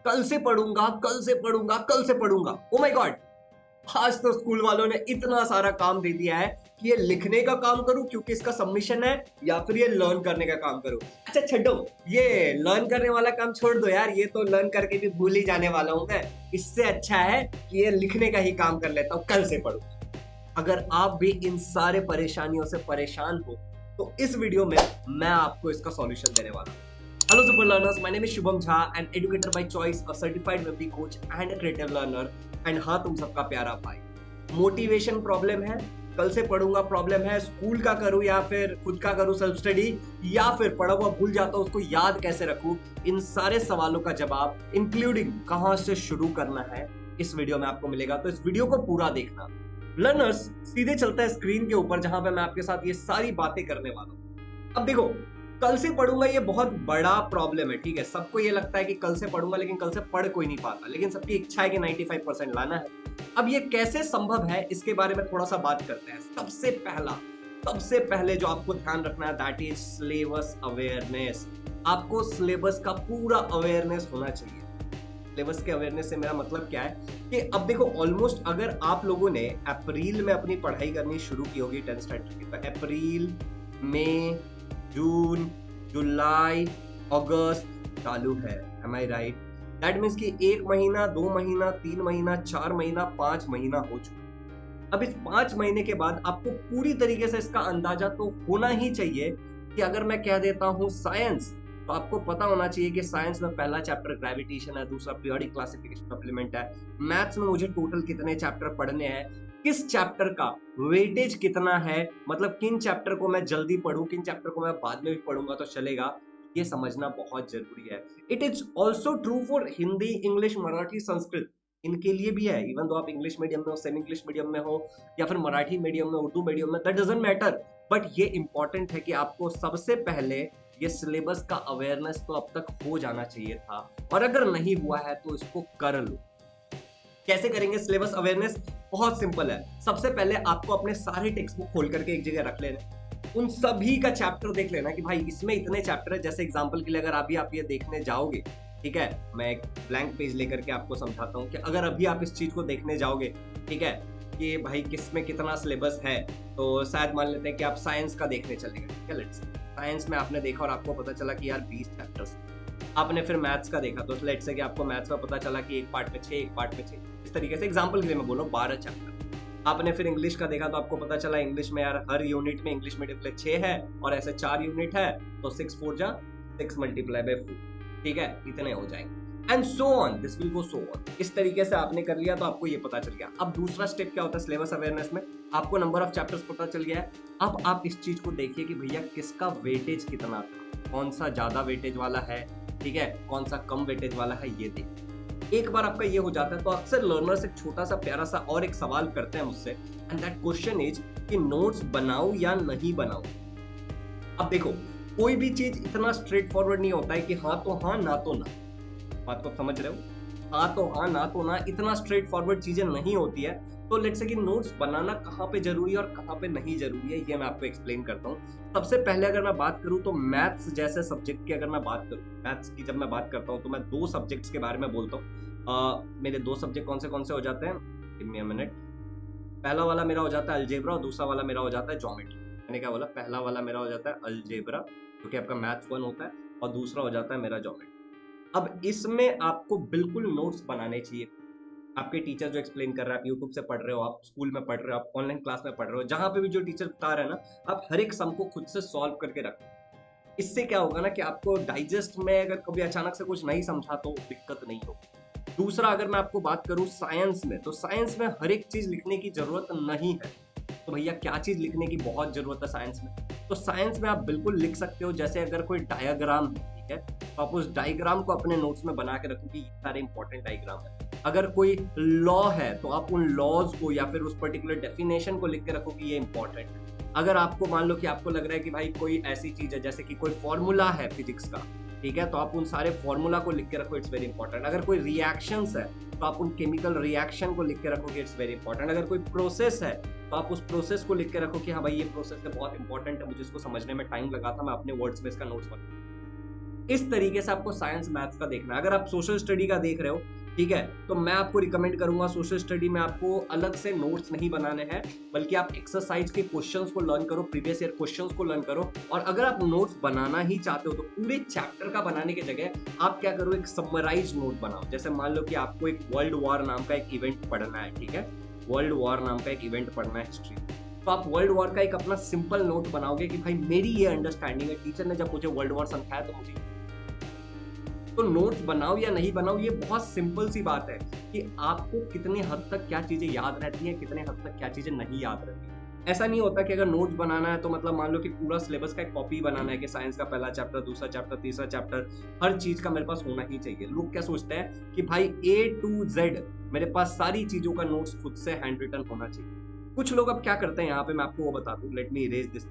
कल से पढ़ूंगा, कल से पढ़ूंगा, कल से पढ़ूंगा। ओ माय गॉड, आज तो स्कूल वालों ने इतना सारा काम दे दिया है कि ये लिखने का काम करूं क्योंकि इसका सबमिशन है, या फिर ये लर्न करने का काम करूं। अच्छा छोड़ो, ये लर्न करने वाला काम छोड़ दो यार, ये तो लर्न करके भी भूल ही जाने वाला हूं मैं। इससे अच्छा है कि ये लिखने का ही काम कर लेता हूं, कल से पढ़ूं। अगर आप भी इन सारे परेशानियों से परेशान हो तो इस वीडियो में मैं आपको इसका सॉल्यूशन देने वाला हूं। Hello super learners, my name is Shubham Jha, an educator by choice, a certified webby coach and a creative learner। And हाँ, तुम सबका प्यारा भाई। मोटिवेशन प्रॉब्लम है, कल से पढ़ूंगा प्रॉब्लम है, स्कूल का करूं या फिर खुद का करूं सेल्फ स्टडी, या फिर पढ़ा हुआ भूल जाता हूं उसको याद कैसे रखूं, इन सारे सवालों का जवाब इंक्लूडिंग कहां से शुरू करना है इस वीडियो में आपको मिलेगा। तो इस वीडियो को पूरा देखना। लर्नर्स, सीधे चलता है स्क्रीन के ऊपर जहां पे मैं आपके साथ ये सारी बातें करने वाला हूं। अब देखो, कल से पढ़ूंगा ये बहुत बड़ा प्रॉब्लम है, ठीक है। सबको ये लगता है कि कल से पढ़ूंगा, लेकिन कल से पढ़ कोई नहीं पाता, लेकिन सबकी इच्छा है कि 95% लाना है। अब ये कैसे संभव है, इसके बारे में थोड़ा सा बात करते हैं। सबसे पहले जो आपको ध्यान रखना है, दैट इज सिलेबस अवेयरनेस। आपको सिलेबस का पूरा अवेयरनेस होना चाहिए। सिलेबस के अवेयरनेस से मेरा मतलब क्या है कि अब देखो, ऑलमोस्ट अगर आप लोगों ने अप्रैल में अपनी पढ़ाई करनी शुरू की होगी 10th स्टैंडर्ड की, तो अप्रैल, मई, जून, जुलाई, अगस्त चालू है। Am I right? That means कि 1 महीना, 2 महीना, 3 महीना, 4 महीना, 5 महीना हो चुका। अब इस 5 महीने के बाद आपको पूरी तरीके से इसका अंदाजा तो होना ही चाहिए कि अगर मैं कह देता हूं साइंस, तो आपको पता होना चाहिए कि साइंस में पहला चैप्टर ग्रेविटेशन है, दूसरा पीरियोडिक क्लासिफिकेशन सप्लीमेंट है। मैथ्स में मुझे टोटल कितने चैप्टर पढ़ने हैं, किस चैप्टर का वेटेज कितना है, मतलब किन चैप्टर को मैं जल्दी पढ़ूं, किन चैप्टर को मैं बाद में भी पढ़ूंगा तो चलेगा, ये समझना बहुत जरूरी है। It is also true for Hindi, English, Marathi, Sanskrit, इनके लिए भी है। इवन दो आप इंग्लिश मीडियम में हो, सेमी इंग्लिश मीडियम में हो, या फिर मराठी मीडियम में, उर्दू मीडियम में, दैट डजंट मैटर। बट ये इंपॉर्टेंट है कि आपको सबसे पहले ये सिलेबस का अवेयरनेस तो अब तक हो जाना चाहिए था, और अगर नहीं हुआ है तो इसको कर लो। कैसे करेंगे सिलेबस अवेयरनेस? बहुत सिंपल है। सबसे पहले आपको अपने सारे टेक्स्ट बुक खोल करके एक जगह रख लेना, उन सभी का चैप्टर देख लेना कि भाई इसमें इतने चैप्टर है। जैसे एग्जांपल के लिए अगर अभी आप ये देखने जाओगे, ठीक है, मैं एक ब्लैंक पेज लेकर के आपको समझाता हूँ कि अगर अभी आप इस चीज को देखने जाओगे, ठीक है, कि भाई किसमें कितना सिलेबस है, तो शायद मान लेते हैं कि आप साइंस का देखने चले गए, ठीक है। लेट्स साइंस में आपने देखा और आपको पता चला कि यार 20 चैप्टर्स। आपने फिर मैथ्स का देखा, तो लेट्स से कि आपको मैथ्स का पता चला कि एक पार्ट में 6, एक पार्ट में 6, इस तरीके से एग्जांपल के लिए मैं बोल रहा हूँ 12 चैप्टर। आपने फिर इंग्लिश का देखा, तो आपको पता चला इंग्लिश में यार हर यूनिट में इंग्लिश मीडियम के लिए 6 है और ऐसे 4 यूनिट है, तो 6 4 जा 6 मल्टीप्लाई बाय 4, ठीक है, इतने हो जाएंगे। And so on, this will go so on. इस तरीके से आपने कर लिया तो आपको ये पता चल गया। अब दूसरा स्टेप क्या होता है सिलेबस अवेयरनेस में? आपको नंबर ऑफ चैप्टर्स पता चल गया है। अब आप इस चीज को देखिए कि भैया किसका वेटेज कितना था, कौन सा ज्यादा वेटेज वाला है, ठीक है, कौन सा कम वेटेज वाला है, ये देखिए। एक बार आपका ये हो जाता है तो अक्सर लर्नर्स एक छोटा सा प्यारा सा और एक सवाल करते हैं मुझसे, एंड दैट क्वेश्चन इज कि नोट्स बनाऊं या नहीं बनाऊं। अब देखो, कोई भी चीज इतना स्ट्रेट फॉरवर्ड नहीं होता है कि हाँ तो हाँ, ना तो ना। बात को समझ रहे हो? हाँ तो हाँ, ना तो ना, इतना स्ट्रेट फॉरवर्ड चीजें नहीं होती है। तो लेट्स से कि नोट्स बनाना कहाँ पे जरूरी है और कहाँ पे नहीं जरूरी है, ये मैं आपको एक्सप्लेन करता हूँ। सबसे पहले अगर मैं बात करूँ तो मैथ्स जैसे सब्जेक्ट की अगर मैं बात करूँ, मैथ्स की जब मैं बात करता हूँ तो मैं 2 सब्जेक्ट्स के बारे में बोलता हूँ। मेरे 2 सब्जेक्ट कौन से हो जाते हैं? Give me a minute. पहला वाला मेरा हो जाता है अलजेब्रा और दूसरा वाला मेरा हो जाता है ज्योमेट्री। मैंने क्या बोला? पहला वाला मेरा हो जाता है अलजेब्रा, जो कि आपका मैथ्स 1 होता है, और दूसरा हो जाता है मेरा ज्योमेट्री। अब इसमें आपको बिल्कुल नोट्स बनाने चाहिए। आपके टीचर जो एक्सप्लेन कर रहा है, आप यूट्यूब से पढ़ रहे हो, आप स्कूल में पढ़ रहे हो, आप ऑनलाइन क्लास में पढ़ रहे हो, जहां पे भी जो टीचर बता रहे हैं ना, आप हर एक सम को खुद से सॉल्व करके रखो। इससे क्या होगा ना कि आपको डाइजेस्ट में अगर कभी अचानक से कुछ नहीं समझा तो दिक्कत नहीं होगी। दूसरा, अगर मैं आपको बात करूं साइंस में, तो साइंस में हर एक चीज लिखने की जरूरत नहीं है। तो भैया क्या चीज लिखने की बहुत जरूरत है साइंस में? तो साइंस में आप बिल्कुल लिख सकते हो, जैसे अगर कोई डायग्राम है, ठीक है, तो आप उस डायग्राम को अपने नोट्स में बना के रखो कि ये सारे इंपॉर्टेंट डायग्राम है। अगर कोई लॉ है तो आप उन लॉज को या फिर उस पर्टिकुलर डेफिनेशन को लिख के रखो कि ये इंपॉर्टेंट है। अगर आपको मान लो कि आपको लग रहा है कि भाई कोई ऐसी चीज है जैसे कि कोई फॉर्मूला है फिजिक्स का, ठीक है, तो आप उन सारे फॉर्मूला को लिख के रखो, इट्स वेरी इंपॉर्टेंट। अगर कोई रिएक्शंस है तो आप उन केमिकल रिएक्शन को लिख के रखो कि इट्स वेरी इंपॉर्टेंट। अगर कोई प्रोसेस है तो आप उस प्रोसेस को लिख के रखो कि हाँ भाई ये प्रोसेस है, बहुत इंपॉर्टेंट है, मुझे इसको समझने में टाइम लगा था, मैं अपने वर्ड्स में इसका नोट्स बना। इस तरीके से आपको साइंस मैथ्स का देखना है। अगर आप सोशल स्टडी का देख रहे हो, ठीक है, तो मैं आपको रिकमेंड करूंगा सोशल स्टडी में आपको अलग से नोट्स नहीं बनाने हैं, बल्कि आप एक्सरसाइज के क्वेश्चंस को लर्न करो, प्रीवियस ईयर क्वेश्चंस को लर्न करो। और अगर आप नोट्स बनाना ही चाहते हो तो पूरे चैप्टर का बनाने की जगह आप क्या करो, एक समराइज नोट बनाओ। जैसे मान लो कि आपको एक वर्ल्ड वॉर नाम का एक इवेंट पढ़ना है, ठीक है, वर्ल्ड वॉर नाम का एक इवेंट पढ़ना है हिस्ट्री, तो आप वर्ल्ड वॉर का एक अपना सिंपल नोट बनाओगे कि भाई मेरी ये अंडरस्टैंडिंग है, टीचर ने जब मुझे वर्ल्ड वॉर समझाया तो मुझे। तो नोट्स बनाओ या नहीं बनाओ, ये बहुत सिंपल सी बात है कि आपको कितने हद तक क्या चीजें याद रहती हैं, कितने हद तक क्या चीजें नहीं याद रहती हैं। ऐसा नहीं होता कि अगर नोट्स बनाना है तो मतलब मान लो कि पूरा सिलेबस का एक कॉपी बनाना है कि साइंस का पहला चैप्टर, दूसरा चैप्टर, तीसरा चैप्टर, हर चीज का मेरे पास होना ही चाहिए। लोग क्या सोचते हैं कि भाई A to Z मेरे पास सारी चीजों का नोट्स खुद से हैंड रिटन होना चाहिए। कुछ लोग अब क्या करते हैं, यहाँ पे मैं आपको वो बता दूं, लेट मी इरेज दिस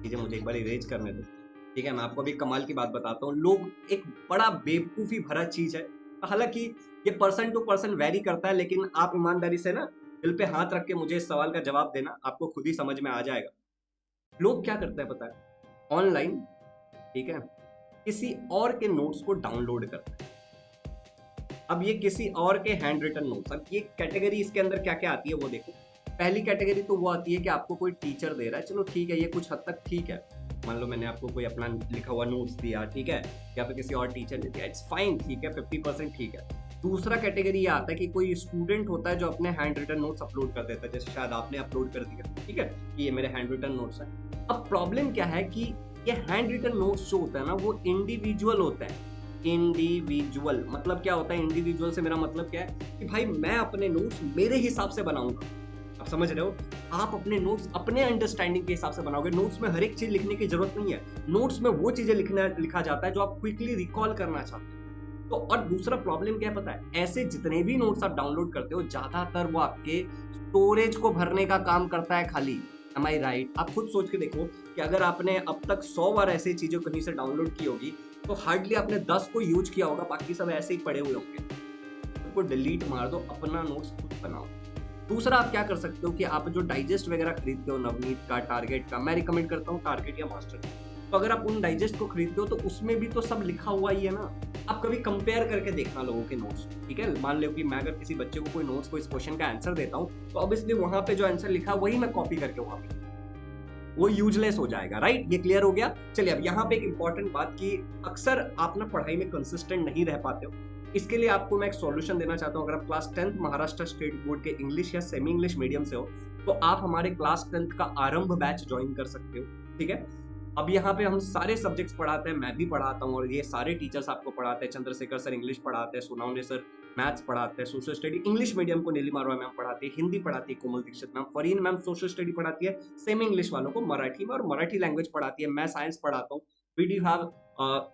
चीजें, मुझे एक बार इरेज करने दो, ठीक है। मैं आपको अभी कमाल की बात बताता हूँ। लोग एक बड़ा बेवकूफी भरा चीज है, हालांकि ये पर्सन टू पर्सन वेरी करता है, लेकिन आप ईमानदारी से ना दिल पे हाथ रख के मुझे इस सवाल का जवाब देना, आपको खुद ही समझ में आ जाएगा। लोग क्या करते हैं पता है, ऑनलाइन, ठीक है, किसी और के नोट्स को डाउनलोड करते हैं। अब ये किसी और के हैंड रिटन नोट्स, अब ये कैटेगरी इसके अंदर क्या क्या आती है वो देखो। पहली कैटेगरी तो वो आती है कि आपको कोई टीचर दे रहा है, चलो ठीक है, ये कुछ हद तक ठीक है। मान लो मैंने आपको कोई अपना लिखा हुआ नोट्स दिया, ठीक है, या फिर किसी और टीचर ने दिया, इट्स फाइन, ठीक है, 50% ठीक है। दूसरा कैटेगरी ये आता है कि कोई स्टूडेंट होता है जो अपने हैंड रिटन नोट्स अपलोड कर देता है, जैसे शायद आपने अपलोड कर दिया, ठीक है, कि ये मेरे हैंड रिटन नोट्स है। अब प्रॉब्लम क्या है कि ये हैंड रिटन नोट्स जो होता है ना, वो इंडिविजुअल होता है। इंडिविजुअल मतलब क्या होता है, इंडिविजुअल से मेरा मतलब क्या है कि भाई मैं अपने नोट्स मेरे हिसाब से बनाऊंगा। आप समझ रहे हो, आप अपने नोट्स अपने अंडरस्टैंडिंग के हिसाब से बनाओगे। नोट्स में हर एक चीज लिखने की जरूरत नहीं है, नोट्स में वो चीजें लिखा जाता है जो आप क्विकली रिकॉल करना चाहते हैं। तो और दूसरा प्रॉब्लम क्या है पता है, ऐसे जितने भी नोट्स आप डाउनलोड करते हो ज्यादातर वो आपके स्टोरेज को भरने का काम करता है खाली। M I right? आप खुद सोच के देखो कि अगर आपने अब तक 100 बार ऐसी चीजें कहीं से डाउनलोड की होगी तो हार्डली आपने 10 को यूज किया होगा, बाकी सब ऐसे ही पड़े हुए होंगे। उनको डिलीट मार दो, अपना नोट्स खुद बनाओ। दूसरा आप क्या कर सकते हो कि आप जो डाइजेस्ट वगैरह खरीदते हो, नवनीत का, टारगेट का, मैं रिकमेंड करता हूँ टारगेट या मास्टर, तो अगर आप उन डाइजेस्ट को खरीदते हो तो उसमें भी तो सब लिखा हुआ ही है ना। आप कभी कंपेयर करके देखना लोगों के नोट्स, ठीक है। मान लो कि मैं अगर किसी बच्चे को कोई नोट्स को इस क्वेश्चन का आंसर देता हूँ तो ऑब्वियसली वहां पे जो आंसर लिखा वही मैं कॉपी करके वहां पे, वो यूजलेस हो जाएगा, राइट? ये क्लियर हो गया। चलिए अब यहाँ पे एक इंपॉर्टेंट बात कि अक्सर आप ना पढ़ाई में कंसिस्टेंट नहीं रह पाते हो। इसके लिए आपको मैं एक सॉल्यूशन देना चाहता हूँ। अगर आप class 10th Maharashtra state board के इंग्लिश या सेमी इंग्लिश मीडियम से हो तो आप हमारे क्लास 10th का आरंभ बैच ज्वाइन कर सकते हो, ठीक है। अब यहाँ पे हम सारे सब्जेक्ट्स पढ़ाते हैं, मैं भी पढ़ाता हूँ और ये सारे टीचर्स आपको पढ़ाते हैं। चंद्रशेखर सर इंग्लिश पढ़ाते हैं, सोनावने सर मैथ्स पढ़ाते हैं, सोशल स्टडी इंग्लिश मीडियम को नीलिमा रॉय मैम पढ़ाती है, हिंदी पढ़ाती है Komal Dikshit ma'am, Fareen ma'am social study पढ़ाती है सेमी इंग्लिश वालों को मराठी में, और मराठी लैंग्वेज पढ़ाती है। मैं साइंस पढ़ाता हूँ। We do have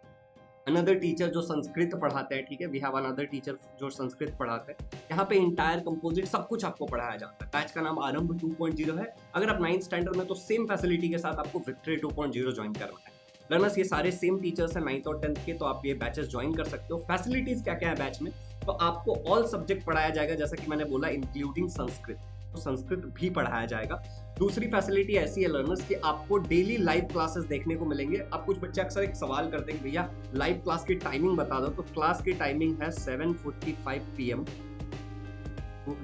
another teacher जो संस्कृत पढ़ाते हैं, ठीक है, वी हैव अनदर टीचर जो संस्कृत पढ़ाते हैं। यहाँ पे इंटायर कंपोजिट सब कुछ आपको पढ़ाया जाता है। बैच का नाम आरंभ 2.0 है। अगर आप 9th स्टैंडर्ड में तो सेम फैसिलिटी के साथ आपको विक्ट्री 2.0 ज्वाइन करना है। लर्नर्स ये सारे सेम टीचर्स हैं 9th और 10th के, तो आप ये बैचेस ज्वाइन कर सकते हो। फैसिलिटीज क्या क्या है बैच में, तो आपको ऑल सब्जेक्ट पढ़ाया जाएगा, जैसा कि मैंने बोला इंक्लूडिंग संस्कृत, तो संस्कृत भी पढ़ाया जाएगा। दूसरी फैसिलिटी ऐसी है लर्नर्स कि आपको डेली लाइव क्लासेस देखने को मिलेंगे। अब कुछ बच्चे अक्सर एक सवाल करते हैं भैया लाइव क्लास की टाइमिंग बता दो, तो क्लास की टाइमिंग है 7:45 PM to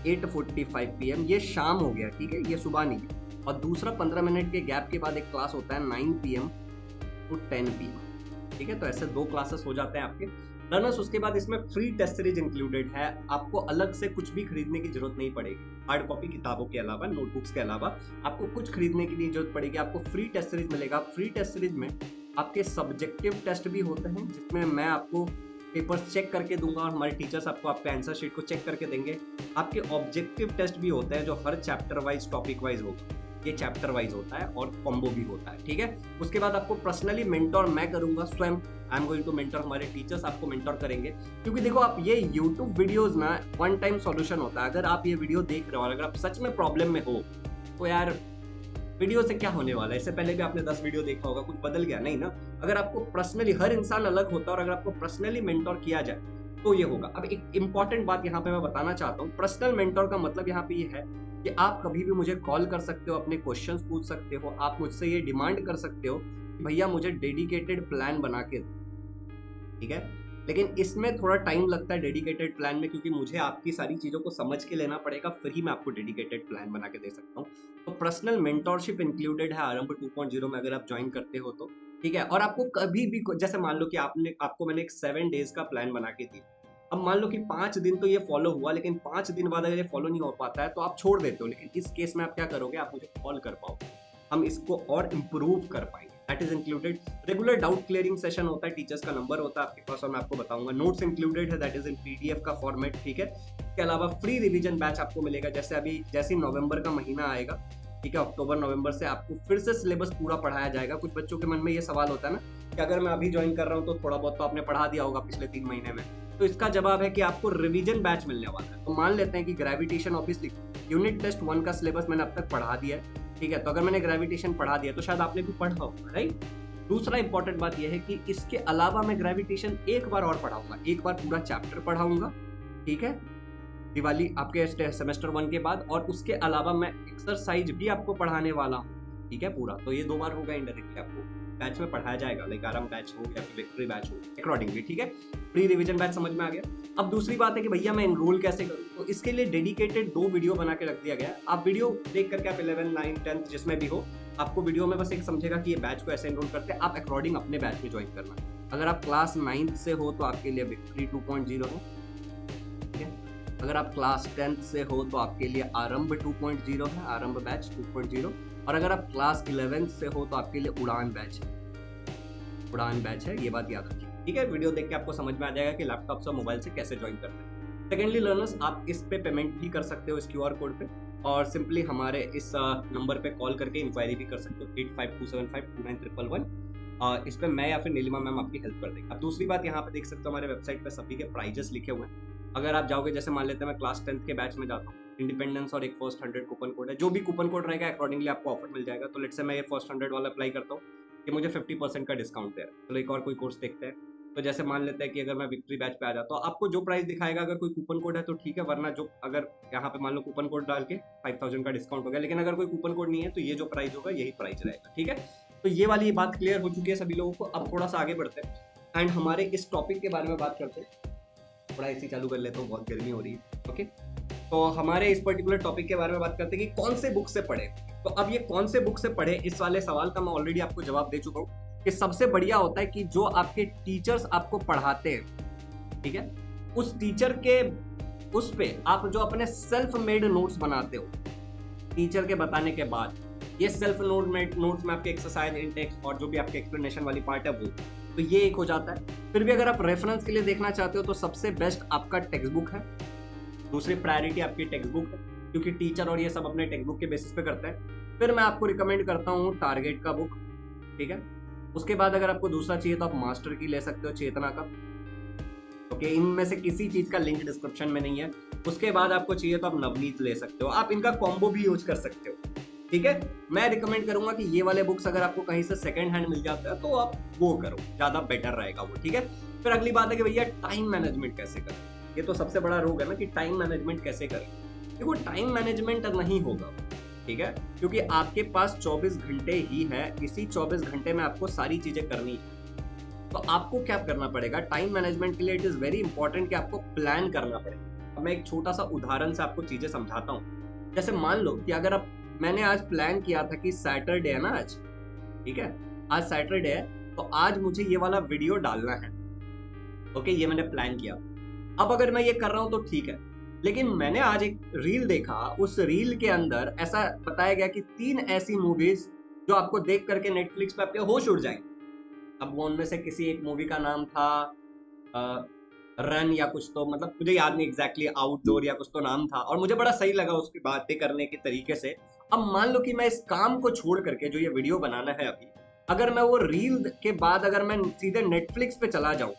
8:45 PM। ये शाम हो गया, ठीक है, ये सुबह नहीं है। और दूसरा 15 मिनट के गैप के बाद एक क्लास होता है 9 PM to 10 PM, ठीक है। तो ऐसे 2 क्लासेस हो जाते हैं आपके लर्नर्स। उसके बाद इसमें फ्री टेस्ट सीरीज इंक्लूडेड है, आपको अलग से कुछ भी खरीदने की जरूरत नहीं पड़ेगी। हार्ड कॉपी किताबों के अलावा, नोटबुक्स के अलावा आपको कुछ खरीदने की नहीं जरूरत पड़ेगी। आपको फ्री टेस्ट सीरीज मिलेगा। फ्री टेस्ट सीरीज में आपके सब्जेक्टिव टेस्ट भी होते हैं, जिसमें मैं आपको पेपर्स चेक करके दूंगा और हमारे टीचर्स आपको आपके आंसर शीट को चेक करके देंगे। आपके ऑब्जेक्टिव टेस्ट भी होते हैं जो हर चैप्टर वाइज, टॉपिक वाइज होगा। ये चैप्टर वाइज होता है और कॉम्बो भी होता है, ठीक है। उसके बाद आपको पर्सनली मेंटोर मैं करूंगा स्वयं। I am going to mentor, हमारे टीचर्स आपको मेंटोर करेंगे। क्योंकि देखो आप ये YouTube वीडियोस ना वन टाइम सॉल्यूशन होता है। अगर आप ये वीडियो देख रहे हो और अगर आप सच में प्रॉब्लम में हो तो यार वीडियो से क्या होने वाला है। इससे पहले भी आपने 10 वीडियो देखा होगा, कुछ बदल गया नहीं ना। अगर आपको पर्सनली, हर इंसान अलग होता है और अगर आपको पर्सनली मेंटोर किया जाए तो ये होगा। अब एक इंपॉर्टेंट बात यहाँ पे मैं बताना चाहता हूँ, पर्सनल मेंटोर का मतलब यहाँ पे ये है कि आप कभी भी मुझे कॉल कर सकते हो, अपने क्वेश्चंस पूछ सकते हो, आप मुझसे ये डिमांड कर सकते हो भैया मुझे डेडिकेटेड प्लान बना के दो, ठीक है। लेकिन इसमें थोड़ा टाइम लगता है डेडिकेटेड प्लान में, क्योंकि मुझे आपकी सारी चीज़ों को समझ के लेना पड़ेगा, फिर ही मैं आपको डेडिकेटेड प्लान बना के दे सकता हूँ। तो पर्सनल मेंटोरशिप इंक्लूडेड है आरंभ 2.0 में, अगर आप ज्वाइन करते हो तो, ठीक है। और आपको कभी भी जैसे मान लो कि आपको मैंने एक 7 डेज का प्लान बना के दिया, अब मान लो कि 5 दिन तो ये फॉलो हुआ, लेकिन 5 दिन बाद अगर ये फॉलो नहीं हो पाता है तो आप छोड़ देते हो। लेकिन इस केस में आप क्या करोगे, आप मुझे कॉल कर पाओगे, हम इसको और इम्प्रूव कर पाएंगे। That is included. Regular doubt clearing session होता है, टीचर्स का नंबर होता है आपके पास और मैं आपको बताऊंगा। नोट्स इंक्लूडेड है, दैट इज इन पीडीएफ का फॉर्मेट, ठीक है। इसके अलावा फ्री रिवीजन बैच आपको मिलेगा, जैसे नवंबर का महीना आएगा, ठीक है, अक्टूबर नवंबर से आपको फिर से सिलेबस पूरा पढ़ाया जाएगा। कुछ बच्चों के मन में ये सवाल होता है ना कि अगर मैं अभी ज्वाइन कर रहा हूँ तो थोड़ा बहुत तो आपने पढ़ा दिया होगा पिछले 3 महीने में, तो इसका जवाब है कि आपको रिवीजन बैच मिलने वाला है। तो मान लेते हैं कि ग्रेविटेशन ऑब्वियसली यूनिट टेस्ट 1 का सिलेबस मैंने अब तक पढ़ा दिया है, ठीक है। तो अगर मैंने ग्रेविटेशन पढ़ा दिया तो शायद आपने भी पढ़ा होगा, राइट। दूसरा इंपॉर्टेंट बात यह है कि इसके अलावा मैं ग्रेविटेशन एक बार और पढ़ाऊंगा, एक बार पूरा चैप्टर पढ़ाऊंगा, ठीक है, दिवाली आपके सेमेस्टर 1 के बाद। और उसके अलावा मैं एक्सरसाइज भी आपको पढ़ाने वाला हूँ, ठीक है, पूरा। तो ये 2 बार होगा इनडायरेक्टली, आपको बैच में पढ़ाया जाएगा, लाइक आराम बैच हो या फिर विक्ट्री बैच हो, अकॉर्डिंगली, ठीक है। प्री रिवीजन बैच समझ में आ गया। अब दूसरी बात है कि भैया मैं एनरोल कैसे करूँ, तो इसके लिए डेडिकेटेड 2 वीडियो बना के रख दिया गया है। आप वीडियो देख करके आप 11, 9, 10 जिसमें भी हो, आपको वीडियो में बस एक समझेगा कि ये बैच को ऐसे एनरोल करते हैं, आप अकॉर्डिंग अपने बैच में ज्वाइन करना। अगर आप क्लास 9th से हो तो आपके लिए विक्ट्री 2.0 है, ठीक है। अगर आप क्लास 10th से हो तो आपके लिए आरंभ 2.0 है, आरंभ बैच 2.0। और अगर आप क्लास 11th से हो तो आपके लिए उड़ान बैच है, उड़ान बैच है, ये बात याद रखिए, ठीक है। वीडियो देख के आपको समझ में आ जाएगा कि लैपटॉप से मोबाइल से कैसे ज्वाइन करना है। सेकेंडली लर्नर्स, आप इस पे पेमेंट भी कर सकते हो इस QR कोड पे, और सिंपली हमारे इस नंबर पे कॉल करके इंक्वायरी भी कर सकते हो, 8527529111। इस पे मैं या फिर नीलिमा मैम आपकी हेल्प कर देंगे। अब दूसरी बात यहाँ पे देख सकते हो हमारे वेबसाइट पे सभी के प्राइजेस लिखे हुए हैं। अगर आप जाओगे, जैसे मान लेते हैं मैं क्लास 10th के बैच में जाता हूँ, इंडिपेंडेंस और एक फर्स्ट 100 कूपन कोड है, जो भी कूपन कोड रहेगा अकॉर्डिंगली आपको ऑफर मिल जाएगा। तो लेट्स से मैं ये फर्स्ट 100 वाला अप्लाई करता हूँ कि मुझे 50% का डिस्काउंट दे रहा है। चलो एक और कोई कोर्स देखते हैं। तो जैसे मान लेते हैं कि अगर मैं विक्ट्री बैच पे आ जाता हूँ, तो आपको जो प्राइस दिखाएगा, अगर कोई कूपन कोड है तो ठीक है, वरना जो अगर यहाँ पे मान लो कूपन कोड डाल के 5000 का डिस्काउंट हो गया, लेकिन अगर कोई कूपन कोड नहीं है तो ये जो प्राइस होगा यही प्राइस रहेगा, ठीक है। तो ये वाली बात क्लियर हो चुकी है सभी लोगों को। अब थोड़ा सा आगे बढ़ते हैं एंड हमारे इस टॉपिक के बारे में बात करते हैं। थोड़ा एसी चालू कर लेता हूँ, बहुत गर्मी हो रही है, ओके। तो हमारे इस पर्टिकुलर टॉपिक के बारे में बात करते हैं कि कौन से बुक से पढ़े। तो अब ये कौन से बुक से पढ़े, इस वाले सवाल का मैं ऑलरेडी आपको जवाब दे चुका हूँ कि सबसे बढ़िया होता है कि जो आपके टीचर्स आपको पढ़ाते हैं, ठीक है, उस टीचर के उस पे आप जो अपने सेल्फ मेड नोट्स बनाते हो टीचर के बताने के बाद, ये सेल्फ नोट्स में आपके एक्सरसाइज, इंटेक्स और जो भी आपके एक्सप्लेनेशन वाली पार्ट है वो, तो ये एक हो जाता है। फिर भी अगर आप रेफरेंस के लिए देखना चाहते हो तो सबसे बेस्ट आपका टेक्स्ट बुक है, दूसरी प्रायोरिटी आपकी टेक्स्ट बुक है, क्योंकि टीचर और ये सब अपने टेक्स्ट बुक के बेसिस पे करते हैं। फिर मैं आपको रिकमेंड करता हूँ टारगेट का बुक, ठीक है। उसके बाद अगर आपको दूसरा चाहिए तो आप मास्टर की ले सकते हो, चेतना का, ओके। इनमें से किसी चीज का लिंक डिस्क्रिप्शन में नहीं है। उसके बाद आपको चाहिए तो आप नवनीत ले सकते हो, आप इनका कॉम्बो भी यूज कर सकते हो, ठीक है। मैं रिकमेंड करूंगा कि ये वाले बुक्स अगर आपको कहीं से सेकंड हैंड मिल जाता है तो आप वो करो, ज्यादा बेटर रहेगा वो, ठीक है। फिर अगली बात है कि भैया टाइम मैनेजमेंट कैसे करें। ये तो सबसे बड़ा रोग है ना कि टाइम मैनेजमेंट कैसे करें। देखो टाइम मैनेजमेंट नहीं होगा, ठीक है, क्योंकि आपके पास 24 घंटे ही है, इसी 24 घंटे में आपको सारी चीजें करनी है। तो आपको क्या करना पड़ेगा टाइम मैनेजमेंट के लिए, इट इज वेरी इंपॉर्टेंट कि आपको प्लान करना पड़ेगा। अब मैं एक छोटा सा उदाहरण से आपको चीजें समझाता हूँ। जैसे मान लो कि अगर मैंने आज प्लान किया था कि सैटरडे है ना आज, ठीक है, आज सैटरडे है, तो आज मुझे ये वाला वीडियो डालना है, ओके, ये मैंने प्लान किया। अब अगर मैं ये कर रहा हूं तो ठीक है, लेकिन मैंने आज एक रील देखा, उस रील के अंदर ऐसा बताया गया कि 3 ऐसी मूवीज जो आपको देख करके नेटफ्लिक्स पे आपके होश उड़ जाएंगे। अब वो उनमें से किसी एक मूवी का नाम था रन या कुछ, तो मतलब मुझे याद नहीं एग्जैक्टली, आउटडोर या कुछ तो नाम था, और मुझे बड़ा सही लगा उसकी बातें करने के तरीके से। अब मान लो कि मैं इस काम को छोड़ करके जो ये वीडियो बनाना है अभी, अगर मैं वो रील के बाद अगर मैं सीधे नेटफ्लिक्स पे चला जाऊं,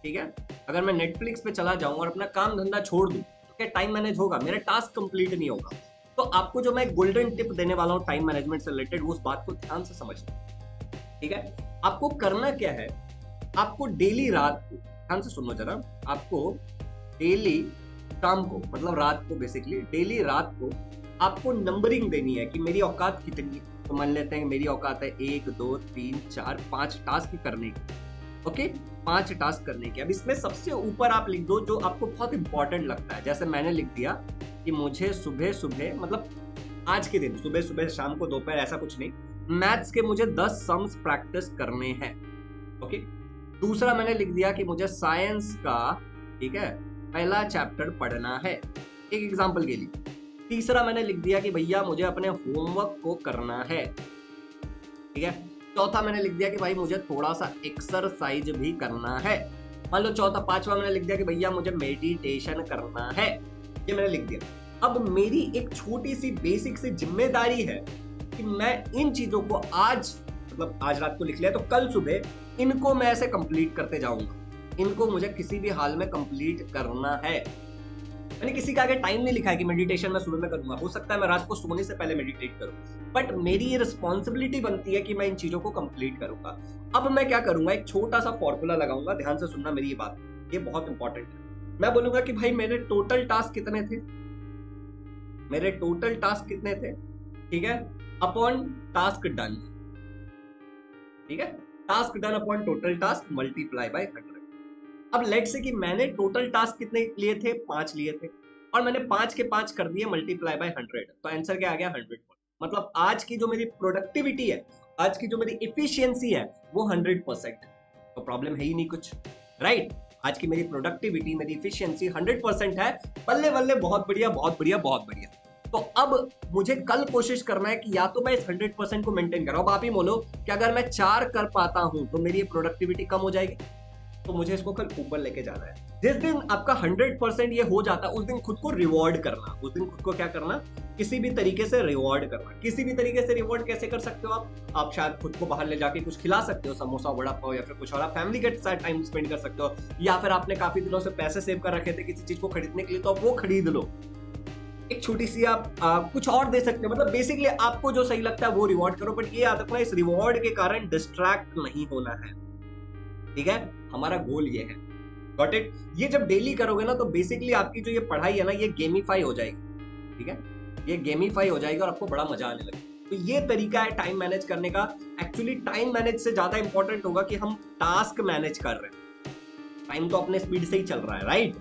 ठीक है, अगर मैं नेटफ्लिक्स पे चला जाऊं और अपना काम धंधा छोड़ दूं तो क्या टाइम मैनेज होगा? मेरा टास्क कंप्लीट नहीं होगा। तो आपको जो मैं गोल्डन टिप देने वाला हूं टाइम मैनेजमेंट से रिलेटेड, उस बात को ध्यान से समझना, ठीक है। आपको करना क्या है, आपको डेली रात को, ध्यान से सुनो जरा, आपको डेली शाम को, मतलब रात को, बेसिकली डेली रात को आपको नंबरिंग देनी है कि मेरी औकात कितनी है। तो मान लेते हैं मेरी औकात है 1 2 3 4 5 टास्क करने की। ओके, 5 टास्क करने की। अब इसमें सबसे ऊपर आप लिख दो जो आपको बहुत इंपॉर्टेंट लगता है। जैसे मैंने लिख दिया कि मुझे सुबह सुबह, मतलब आज के दिन सुबह सुबह, शाम को, दोपहर, ऐसा कुछ नहीं, मैथ्स के मुझे 10 सम्स प्रैक्टिस करने हैं। ओके, दूसरा मैंने लिख दिया कि मुझे साइंस का, ठीक है, पहला चैप्टर पढ़ना है, एक एग्जांपल के लिए। तीसरा मैंने लिख दिया कि भैया मुझे अपने होमवर्क को करना है, ठीक है। चौथा मैंने लिख दिया कि भाई मुझे थोड़ा सा एक्सरसाइज भी करना है, मान लो चौथा। पांचवा मैंने लिख दिया कि भैया मुझे मेडिटेशन करना है, ये मैंने लिख दिया। अब मेरी एक छोटी सी बेसिक सी जिम्मेदारी है कि मैं इन चीजों को आज, मतलब आज रात को लिख लिया तो कल सुबह इनको मैं ऐसे कंप्लीट करते जाऊंगा। इनको मुझे किसी भी हाल में कंप्लीट करना है। मैंने किसी का आगे टाइम नहीं लिखा है कि मेडिटेशन मैं सुबह में करूंगा, हो सकता है मैं रात को सोने से पहले मेडिटेट करूं, बट मेरी ये रिस्पॉन्सिबिलिटी बनती है कि मैं इन चीजों को कंप्लीट करूंगा। अब मैं क्या करूंगा, एक छोटा सा फॉर्मूला लगाऊंगा, ध्यान से सुनना मेरी ये बात, ये बहुत इंपॉर्टेंट है। मैं बोलूंगा कि भाई मेरे टोटल टास्क कितने थे, मेरे टोटल टास्क कितने थे, ठीक है, अपॉन टास्क डन, ठीक है, task done upon total task multiply by 100। अब लेट से कि मैंने टोटल टास्क कितने लिए थे, 5 लिए थे, और मैंने 5 के 5 कर दिए मल्टीप्लाई बाय 100, तो आंसर क्या आ गया, 100। मतलब आज की जो मेरी प्रोडक्टिविटी है, आज की जो मेरी इफिशियंसी है, वो 100%। तो प्रॉब्लम है ही नहीं कुछ, राइट। आज की मेरी प्रोडक्टिविटी, मेरी इफिशियंसी 100% है। बल्ले बल्ले, बहुत बढ़िया बहुत बढ़िया बहुत बढ़िया। तो अब मुझे कल कोशिश करना है कि या तो मैं इस 100% को मेंटेन करूं। अब आप ही बोलो कि अगर मैं 4 कर पाता हूं तो मेरी प्रोडक्टिविटी कम हो जाएगी, तो मुझे इसको कल ऊपर लेके जाना है। जिस दिन आपका 100% ये हो जाता है, उस दिन खुद को रिवॉर्ड करना, उस दिन खुद को क्या करना, किसी भी तरीके से रिवॉर्ड करना। किसी भी तरीके से रिवॉर्ड कैसे कर सकते हो आप शायद खुद को बाहर ले जाके कुछ खिला सकते हो, समोसा, वड़ा पाव, या फिर कुछ और। आप फैमिली के साथ टाइम स्पेंड कर सकते हो, या फिर आपने काफी दिनों से पैसे सेव कर रखे थे किसी चीज को खरीदने के लिए, तो आप वो खरीद लो। एक छोटी सी आप कुछ और दे सकते हो। मतलब बेसिकली आपको जो सही लगता है वो रिवॉर्ड करो, बट ये याद रखना, इस रिवॉर्ड के कारण डिस्ट्रैक्ट नहीं होना है, ठीक है। हमारा गोल ये है, गॉट इट। ये जब डेली करोगे ना, तो बेसिकली आपकी जो ये पढ़ाई है ना, ये गेमिफाई हो जाएगी, ठीक है, ये गेमिफाई हो जाएगी और आपको बड़ा मजा आने लगेगा। तो ये तरीका है टाइम मैनेज करने का। एक्चुअली टाइम मैनेज से ज्यादा इंपॉर्टेंट होगा कि हम टास्क मैनेज कर रहे हैं। टाइम तो अपने स्पीड से ही चल रहा है, राइट।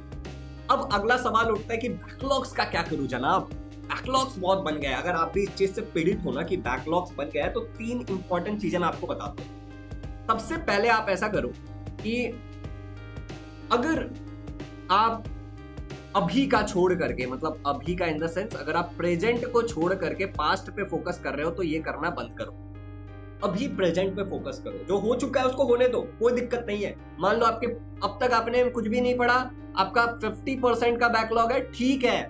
अब अगला सवाल उठता है कि बैकलॉग्स का क्या करूं जनाब। बैकलॉग्स बहुत बन गया है। अगर आप भी इस चीज से पीड़ित हो ना कि बैकलॉग्स बन गया है, तो 3 इंपॉर्टेंट चीजें मैं आपको बताता हूं। सबसे पहले आप ऐसा करो कि अगर आप अभी का छोड़ करके, मतलब अभी का इन द सेंस, अगर आप प्रेजेंट को छोड़ करके पास्ट पे फोकस कर रहे हो, तो ये करना बंद करो। अभी प्रेजेंट पे फोकस करो। जो हो चुका है उसको होने दो, कोई दिक्कत नहीं है। मान लो आपके अब तक आपने कुछ भी नहीं पढ़ा, आपका 50% का बैकलॉग है, ठीक है,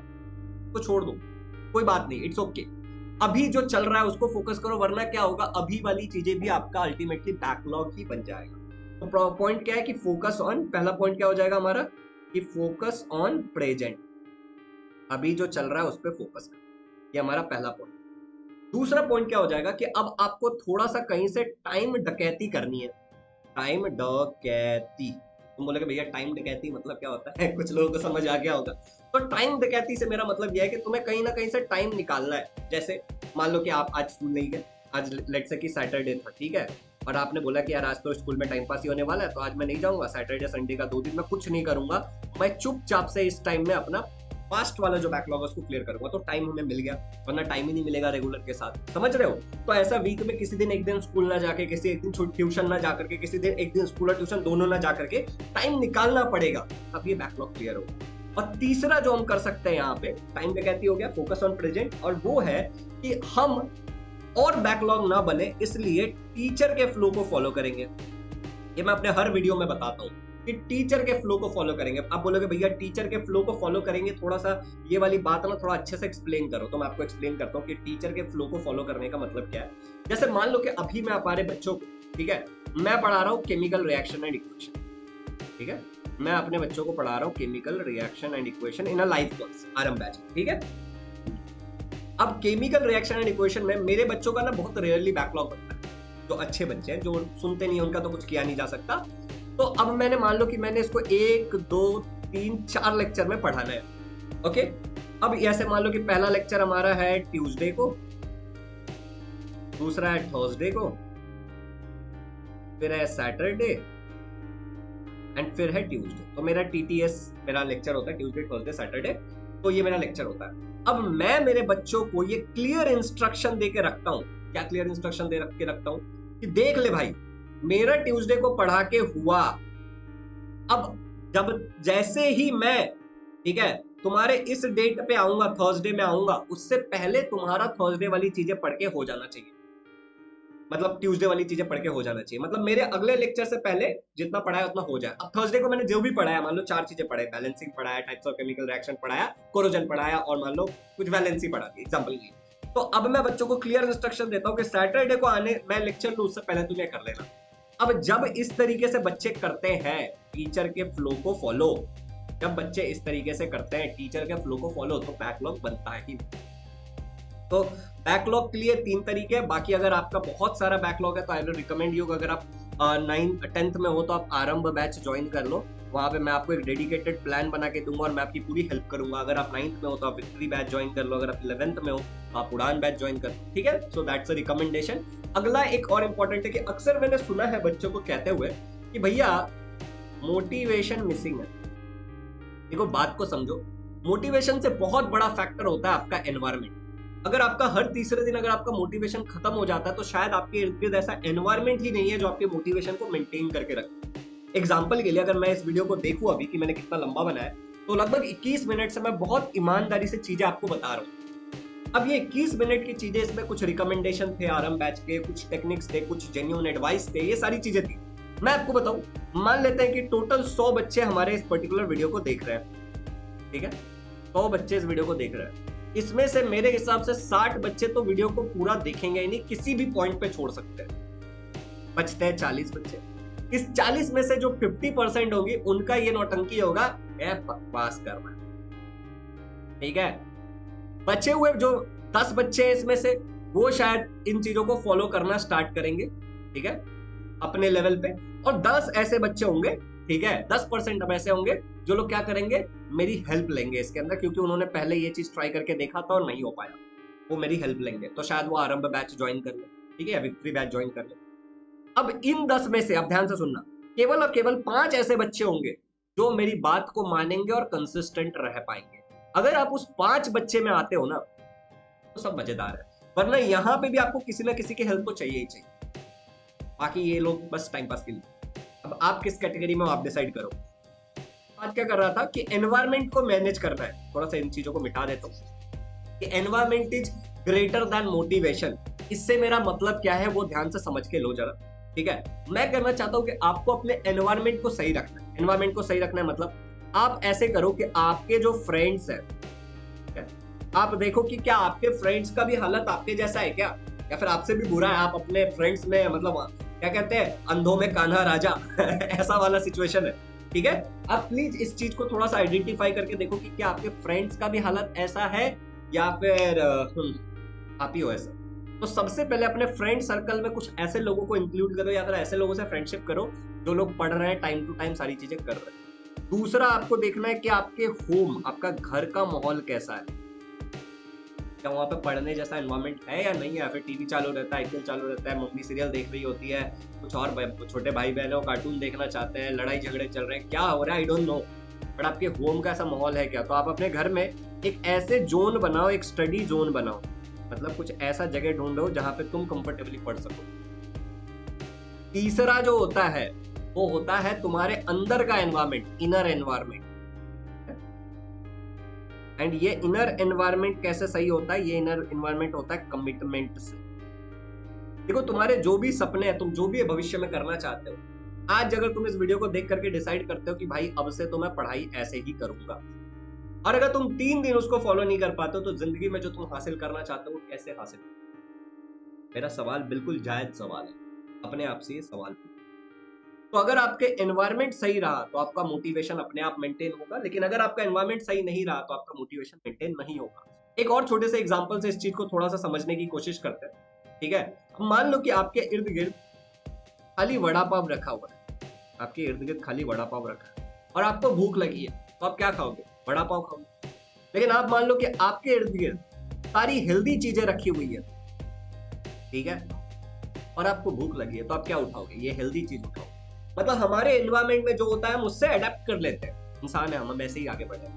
तो छोड़ दो, कोई बात नहीं, इट्स ओके। अभी जो चल रहा है उसको फोकस करो, वरना क्या होगा, अभी वाली चीजें भी आपका अल्टीमेटली बैकलॉग ही बन जाएगा। तो पॉइंट क्या है कि फोकस ऑन, पहला पॉइंट क्या हो जाएगा हमारा कि फोकस ऑन प्रेजेंट, अभी जो चल रहा है उस पर फोकस कर, ये हमारा पहला पॉइंट। दूसरा पॉइंट क्या हो जाएगा कि अब आपको थोड़ा सा कहीं से टाइम डकैती करनी है। टाइम डकैती, तुम बोलोगे भैया टाइम डकैती मतलब क्या होता है, कुछ लोगों को समझ आ गया होगा। तो टाइम डकैती से मेरा मतलब यह है कि तुम्हें कहीं ना कहीं से टाइम निकालना है। जैसे मान लो कि आप आज स्कूल नहीं गए, आज लेट्स से कि सैटरडे था, ठीक है, और आपने बोला कि यार आज तो स्कूल में टाइम पास ही होने वाला है, तो आज मैं नहीं जाऊंगा, सैटरडे संडे का 2 दिन मैं कुछ नहीं करूंगा, मैं चुपचाप से इस टाइम में अपना पास्ट वाला जो बैकलॉग है उसको क्लियर करूंगा। तो टाइम हमें मिल गया, वरना टाइम ही नहीं मिलेगा रेगुलर के साथ, समझ रहे हो। तो ऐसा वीक में किसी दिन एक दिन स्कूल ना जाके, किसी एक दिन ट्यूशन ना जाकर के, किसी दिन एक दिन स्कूल और ट्यूशन दोनों ना जाकर के टाइम निकालना पड़ेगा, तब ये बैकलॉग क्लियर होगा। और तीसरा जो हम कर सकते हैं यहाँ पे, टाइम डकैती हो गया, फोकस ऑन प्रेजेंट, और वो है कि हम और बैकलॉग ना बने इसलिए टीचर के फ्लो को फॉलो करेंगे। ये मैं अपने हर वीडियो में बताता हूँ कि टीचर के फ्लो को फॉलो करेंगे। आप बोलोगे भैया टीचर के फ्लो को फॉलो करेंगे, थोड़ा सा ये वाली बात ना थोड़ा अच्छे से एक्सप्लेन करो। तो मैं आपको एक्सप्लेन करता हूँ कि टीचर के फ्लो को फॉलो करने का मतलब क्या है। जैसे मान लो कि अभी मैं हमारे बच्चों को, ठीक है, मैं पढ़ा रहा हूँ केमिकल रिएक्शन एंड इक्वेशन, ठीक है, मैं अपने बच्चों को पढ़ा रहा हूँ chemical reaction and equation in a live class, RM batch, ठीक है। अब केमिकल रिएक्शन एंड इक्वेशन में मेरे बच्चों का ना बहुत रेयरली बैकलॉग बनता है। जो अच्छे बच्चे हैं, जो सुनते नहीं, उनका तो कुछ किया नहीं जा सकता। तो अब मैंने मान लो कि मैंने इसको 1 2 3 4 लेक्चर में पढ़ाना है, ओके। अब ऐसे मान लो कि पहला लेक्चर हमारा है ट्यूसडे को, दूसरा है थर्सडे को, फिर है सैटरडे एंड फिर है ट्यूसडे। तो मेरा TTS मेरा लेक्चर होता है ट्यूसडे थर्सडे सैटरडे, तो ये मेरा लेक्चर होता है। अब मैं मेरे बच्चों को ये क्लियर इंस्ट्रक्शन दे के रखता हूँ। क्या क्लियर इंस्ट्रक्शन दे के रखता हूँ कि देख ले भाई, मेरा ट्यूसडे को पढ़ा के हुआ, अब जब जैसे ही मैं, ठीक है, तुम्हारे इस डेट पे आऊंगा, थर्सडे में आऊंगा, उससे पहले तुम्हारा थर्सडे वाली चीजें पढ़ के हो जाना चाहिए, मतलब ट्यूसडे वाली चीजें पढ़ के हो जाना चाहिए, मतलब मेरे अगले लेक्चर से पहले जितना पढ़ाया उतना हो जाए। अब थर्सडे को मैंने जो भी पढ़ाया, मान लो 4 चीजें पढ़ाई, बैलेंसिंग पढ़ाया, टाइप्स ऑफ केमिकल रिएक्शन पढ़ाया, कोरोजन पढ़ाया और मान लो कुछ वैलेंसी पढ़ा दी एग्जांपल की। तो अब मैं बच्चों को क्लियर इंस्ट्रक्शन देता हूँ कि सैटरडे को आने मैं लेक्चर लूं, उससे पहले तुम्हें कर लेना। अब जब इस तरीके से बच्चे करते हैं टीचर के फ्लो को फॉलो, जब बच्चे इस तरीके से करते हैं टीचर के फ्लो को फॉलो, तो बैकलॉग बनता है ही। तो बैकलॉग के लिए 3 तरीके हैं। बाकी अगर आपका बहुत सारा बैकलॉग है तो आई विल रिकमेंड यू, अगर आप 9th 10th में हो तो आप आरंभ बैच ज्वाइन कर लो। वहां पे मैं आपको एक डेडिकेटेड प्लान बना के दूंगा और मैं आपकी पूरी हेल्प करूंगा। अगर आप 9th में हो तो आप विक्ट्री बैच ज्वाइन कर लो, अगर आप 11th में हो तो आप उड़ान बैच ज्वाइन कर लो, ठीक है। So that's a recommendation. अगला एक और इंपॉर्टेंट है कि अक्सर मैंने सुना है बच्चों को कहते हुए कि भैया मोटिवेशन मिसिंग है। देखो बात को समझो, मोटिवेशन से बहुत बड़ा फैक्टर होता है आपका एनवायरमेंट। अगर आपका हर तीसरे दिन अगर आपका मोटिवेशन खत्म हो जाता है तो शायद आपके इर्द गिर्द ऐसा एनवायरमेंट ही नहीं है जो आपके मोटिवेशन को मेंटेन करके रखे। एग्जांपल के लिए अगर मैं इस वीडियो को देखूं अभी कि मैंने कितना लंबा बनाया है, तो लगभग 21 मिनट से मैं बहुत ईमानदारी से चीजें आपको बता रहा हूं। अब ये 21 मिनट की चीजें, इसमें कुछ रिकमेंडेशन थे आरंभ बैच के, कुछ टेक्निक्स थे, कुछ जेन्युइन एडवाइस थे, ये सारी चीजें थी। मैं आपको बताऊं, मान लेते हैं कि टोटल 100 बच्चे हमारे इस पर्टिकुलर वीडियो को देख रहे हैं, ठीक है, 100 बच्चे इस वीडियो को देख रहे हैं। इसमें से मेरे हिसाब से 60 बच्चे तो वीडियो को पूरा देखेंगे ही नहीं, किसी भी पॉइंट पे छोड़ सकते हैं। बचते हैं 40 बच्चे। इस 40 में से जो 50% होगी उनका ये नौटंकी होगा, बकवास करना, ठीक है। बचे हुए जो 10 बच्चे हैं इसमें से, वो शायद इन चीजों को फॉलो करना स्टार्ट करेंगे, ठीक है, अपने लेवल पे। और 10 ऐसे बच्चे होंगे, ठीक है, 10% अब ऐसे होंगे जो लोग क्या करेंगे, मेरी हेल्प लेंगे इसके अंदर, क्योंकि उन्होंने पहले ये चीज ट्राई करके देखा था और नहीं हो पाया, वो मेरी हेल्प लेंगे। तो शायद वो आरंभ बैच ज्वाइन कर ले, ठीक है, या विक्ट्री बैच ज्वाइन कर ले। अब इन 10 में से, अब ध्यान से सुनना, केवल और केवल 5 ऐसे बच्चे होंगे जो मेरी बात को मानेंगे और कंसिस्टेंट रह पाएंगे। अगर आप उस 5 बच्चे में आते हो ना, तो सब मजेदार है, वरना यहाँ पे भी आपको किसी ना किसी की हेल्प तो चाहिए ही चाहिए। बाकी ये लोग बस टाइम पास के लिए। अब आप किस कैटेगरी में हो आप डिसाइड करो। आज क्या कर रहा था कि एनवायरमेंट को मैनेज करना है, थोड़ा सा इन चीजों को मिटा देता हूं कि environment is greater than motivation. इससे मेरा मतलब क्या है वो ध्यान से समझ के लो जरा, ठीक है। मैं करना चाहता हूं कि आपको अपने एनवायरमेंट को सही रखना है। एनवायरमेंट को सही रखना है मतलब आप ऐसे करो कि आपके जो फ्रेंड्स हैं, आप देखो कि क्या आपके फ्रेंड्स का भी हालत आपके जैसा है क्या, या फिर आपसे भी बुरा है। आप अपने फ्रेंड्स में, मतलब क्या कहते हैं, अंधों में कान्हा राजा ऐसा वाला सिचुएशन है, ठीक है। आप प्लीज इस चीज को थोड़ा सा आइडेंटिफाई करके देखो कि क्या आपके फ्रेंड्स का भी हालत ऐसा है या फिर आप ही हो ऐसा। तो सबसे पहले अपने फ्रेंड सर्कल में कुछ ऐसे लोगों को इंक्लूड करो या फिर ऐसे लोगों से फ्रेंडशिप करो जो लोग पढ़ रहे हैं, टाइम टू टाइम सारी चीजें कर रहे हैं। दूसरा, आपको देखना है कि आपके होम, आपका घर का माहौल कैसा है, क्या वहाँ पे पढ़ने जैसा एनवायरनमेंट है या नहीं है, फिर टीवी चालू रहता है, आईपीएल चालू रहता है, मम्मी सीरियल देख रही होती है, कुछ और छोटे भाई बहन हो कार्टून देखना चाहते हैं, लड़ाई झगड़े चल रहे हैं, क्या हो रहा है आई डोंट नो, बट आपके होम का ऐसा माहौल है क्या। तो आप अपने घर में एक ऐसे जोन बनाओ, एक स्टडी जोन बनाओ, मतलब कुछ ऐसा जगह ढूंढो जहां पे तुम कंफर्टेबली पढ़ सको। तीसरा जो होता है वो होता है तुम्हारे अंदर का एनवायरमेंट, इनर एनवायरमेंट। एंड ये इनर एनवायरमेंट कैसे सही होता है, ये इनर एनवायरमेंट होता है कमिटमेंट से। देखो तुम्हारे जो भी सपने हैं, तुम जो भी भविष्य में करना चाहते हो, आज अगर तुम इस वीडियो को देख करके डिसाइड करते हो कि भाई अब से तो मैं पढ़ाई ऐसे ही करूंगा, और अगर तुम 3 दिन उसको फॉलो नहीं कर पाते हो तो जिंदगी में जो तुम हासिल करना चाहते हो वो कैसे हासिल करोगे। मेरा सवाल बिल्कुल जायज सवाल है, अपने आप से ये सवाल पूछो। तो अगर आपके एनवायरमेंट सही रहा तो आपका मोटिवेशन अपने आप मेंटेन होगा, लेकिन अगर आपका एनवायरमेंट सही नहीं रहा तो आपका मोटिवेशन मेंटेन नहीं होगा। एक और छोटे से एग्जांपल से इस चीज को थोड़ा सा समझने की कोशिश करते हैं, ठीक है। मान लो कि आपके इर्द गिर्द खाली वड़ा पाव रखा हुआ है, आपके इर्द गिर्द खाली वड़ा पाव रखा है और आपको भूख लगी है, तो आप क्या खाओगे, वड़ा पाव खाओगे। लेकिन आप मान लो कि आपके इर्द गिर्द सारी हेल्दी चीजें रखी हुई है, ठीक है, और आपको भूख लगी है तो आप क्या उठाओगे? ये हेल्दी चीज उठाओ। मतलब हमारे एनवायरमेंट में जो होता है हम उससे अडेप्ट कर लेते हैं, इंसान है हम वैसे ही आगे बढ़े।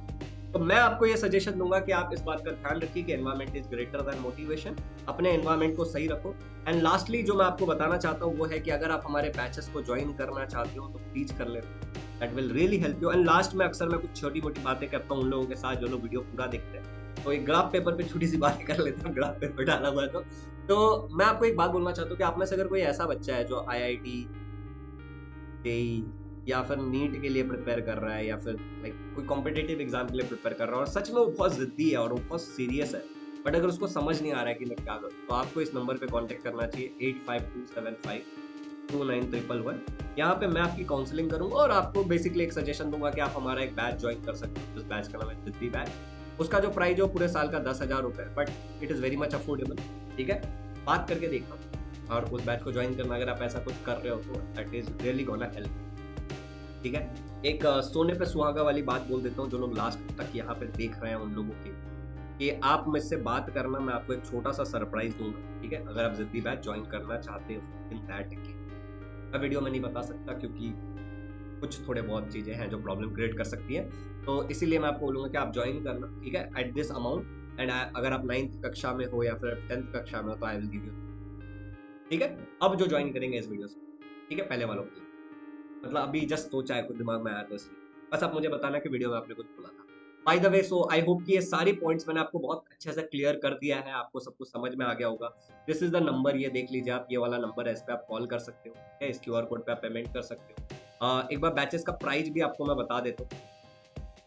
तो मैं आपको ये सजेशन दूंगा कि आप इस बात का ध्यान रखिए कि environment is greater than motivation. अपने एनवायरमेंट को सही रखो। एंड लास्टली जो मैं आपको बताना चाहता हूँ वो है कि अगर आप हमारे बैचेस को ज्वाइन करना चाहते हो तो प्लीज कर ले, that will really help you. And last में अक्सर मैं कुछ छोटी मोटी बातें करता हूँ उन लोगों के साथ जो लोग वीडियो पूरा देखते हैं, तो एक ग्राफ पेपर पे छोटी सी बातें कर लेता हूँ, ग्राफ पेपर डाला हुआ है तो मैं आपको एक बात बोलना चाहता हूँ कि आप में से अगर कोई ऐसा बच्चा है जो IIT, जेई या फिर नीट के लिए प्रिपेयर कर रहा है या फिर लाइक कोई कॉम्पिटिटिव एग्जाम के लिए प्रिपेयर कर रहा है और सच में वो बहुत जिद्दी है और वो बहुत सीरियस है, बट अगर उसको समझ नहीं आ रहा है कि मैं क्या करूँ, तो आपको इस नंबर पे कांटेक्ट करना चाहिए 8527529111। यहाँ पे मैं आपकी काउंसलिंग करूंगा और आपको बेसिकली एक सजेशन दूंगा कि आप हमारा एक बैच ज्वाइन कर सकते हो। इस बैच का नाम है जिद्दी बैच। उसका जो प्राइस है पूरे साल का 10,000 रुपये, but it is very much affordable. ठीक है, बात करके देखना और उस बैच को ज्वाइन करना अगर आप ऐसा कुछ कर रहे हो तो that is really gonna help. ठीक है, एक सोने पे सुहागा वाली बात बोल देता हूँ जो लोग लास्ट तक यहाँ पे देख रहे हैं उन लोगों के, कि आप मुझसे बात करना, मैं आपको एक छोटा सा सरप्राइज दूंगा। ठीक है, अगर आप जिद्दी बैच ज्वाइन करना चाहते हो इन दैट मैं वीडियो में नहीं बता सकता क्योंकि कुछ थोड़े बहुत चीजें हैं जो प्रॉब्लम क्रिएट कर सकती है, तो इसीलिए मैं आपको बोलूंगा कि आप ज्वाइन करना। ठीक है, एट दिस अमाउंट। एंड अगर आप 9th कक्षा में हो या फिर 10th कक्षा में हो तो आई विल गिव यू। ठीक है, अब जो ज्वाइन करेंगे इस वीडियो से, ठीक है, पहले वालों के लिए, मतलब अभी जस्ट सोचा है, कुछ दिमाग में आया तो इसलिए बस आप मुझे बताना कि वीडियो में आपने कुछ बोला था। By the way, so I hope कि ये सारी पॉइंट्स मैंने आपको बहुत अच्छे से क्लियर कर दिया है, आपको सब कुछ समझ में आ गया होगा। दिस इज द नंबर, ये देख लीजिए आप, ये वाला नंबर है, इस पे आप कॉल कर सकते हो। ठीक है, इस QR कोड पे आप पेमेंट कर सकते हो। एक बार बैचेस का प्राइस भी आपको मैं बता देता हूँ।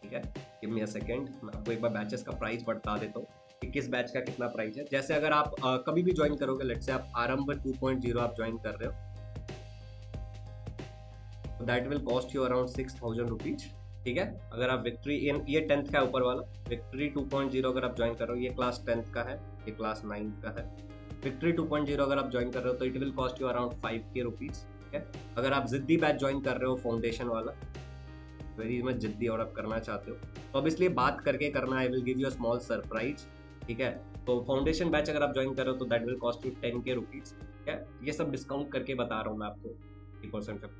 ठीक है, गिव मी अ सेकंड, मैं आपको एक बार बैचेस का प्राइस बता देता हूँ कि किस बैच का कितना प्राइस है। जैसे अगर आप कभी भी ज्वाइन करोगे, लेट्स से आप आरंभ 2.0 आप ज्वाइन कर रहे हो, that will cost you around 6,000 rupees. ठीक है, अगर आप विक्ट्री, ये 10th का ऊपर वाला विक्ट्री 2.0 अगर आप ज्वाइन कर रहे हो, ये क्लास 10th का है, ये क्लास 9th का है। विक्ट्री 2.0 अगर आप ज्वाइन कर रहे हो तो it will cost you around 5K rupees. ठीक है, अगर आप जिद्दी बैच ज्वाइन कर रहे हो फाउंडेशन वाला, वेरी मच जिद्दी और आप करना चाहते हो तो अब इसलिए बात करके करना, I will give you a small surprise. ठीक है, तो फाउंडेशन बैच अगर आप ज्वाइन कर रहे हो तो that will cost you 10K rupees. ठीक है, ये सब डिस्काउंट करके बता रहा हूँ मैं आपको 50%,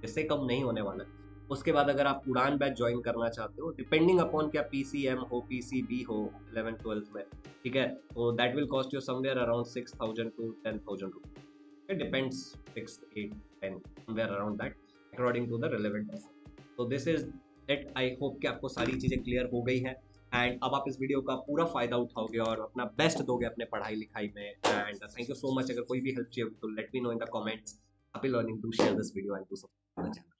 इससे कम नहीं होने वाला। उसके बाद अगर आप उड़ान बैच ज्वाइन करना चाहते हो, डिपेंडिंग अपॉन क्या PCM हो, PCB हो 11th 12th में, ठीक है, तो that will cost you somewhere around 6,000 to 10,000 rupees. it depends, 6 8 10 somewhere around that according to the relevant person. so this is it, I hope कि आपको सारी चीजें क्लियर हो गई है एंड अब आप इस वीडियो का पूरा फायदा उठाओगे और अपना बेस्ट दोगे अपने पढ़ाई लिखाई में। And thank you so much. अगर कोई भी हेल्प चाहिए तो let me know in the comments. Happy learning, do share this video and do subscribe.